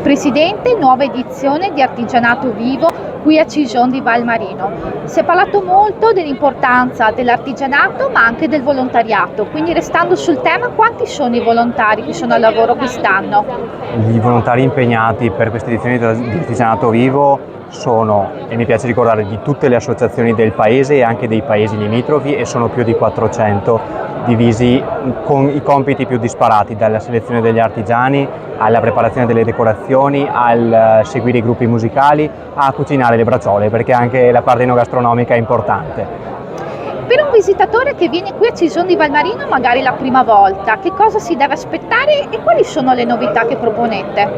Presidente, nuova edizione di Artigianato Vivo qui a Cijon di Valmarino. Si è parlato molto dell'importanza dell'artigianato ma anche del volontariato, quindi restando sul tema, quanti sono i volontari che sono al lavoro quest'anno? I volontari impegnati per questa edizione di Artigianato Vivo sono, e mi piace ricordare, di tutte le associazioni del paese e anche dei paesi limitrofi, e sono più di 400, divisi con i compiti più disparati, dalla selezione degli artigiani alla preparazione delle decorazioni, al seguire i gruppi musicali, a cucinare le bracciole, perché anche la parte enogastronomica è importante. Per un visitatore che viene qui a Cijon di Valmarino magari la prima volta, che cosa si deve aspettare e quali sono le novità che proponete?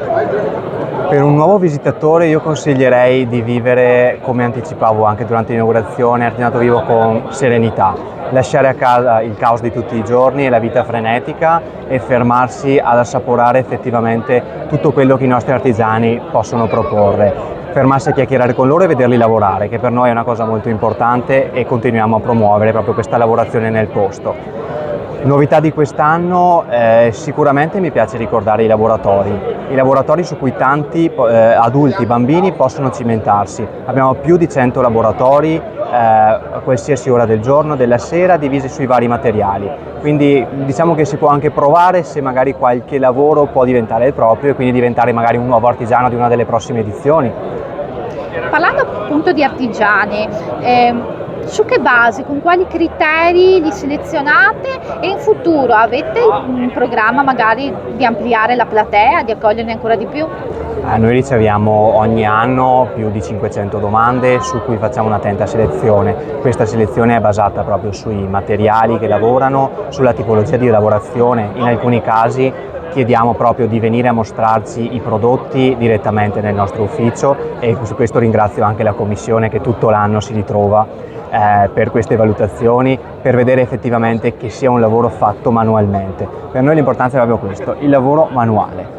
Per un nuovo visitatore io consiglierei di vivere, come anticipavo anche durante l'inaugurazione, Artigianato Vivo con serenità, lasciare a casa il caos di tutti i giorni e la vita frenetica e fermarsi ad assaporare effettivamente tutto quello che i nostri artigiani possono proporre. Fermarsi a chiacchierare con loro e vederli lavorare, che per noi è una cosa molto importante, e continuiamo a promuovere proprio questa lavorazione nel posto. Novità di quest'anno, sicuramente mi piace ricordare i laboratori su cui tanti adulti, bambini possono cimentarsi. Abbiamo più di 100 laboratori a qualsiasi ora del giorno, della sera, divisi sui vari materiali. Quindi diciamo che si può anche provare se magari qualche lavoro può diventare il proprio e quindi diventare magari un nuovo artigiano di una delle prossime edizioni. Parlando appunto di artigiani, su che base, con quali criteri li selezionate e in futuro avete in programma magari di ampliare la platea, di accoglierne ancora di più? Noi riceviamo ogni anno più di 500 domande su cui facciamo un'attenta selezione. Questa selezione è basata proprio sui materiali che lavorano, sulla tipologia di lavorazione. In alcuni casi chiediamo proprio di venire a mostrarci i prodotti direttamente nel nostro ufficio, e su questo ringrazio anche la commissione che tutto l'anno si ritrova per queste valutazioni, per vedere effettivamente che sia un lavoro fatto manualmente. Per noi l'importanza è proprio questo, il lavoro manuale.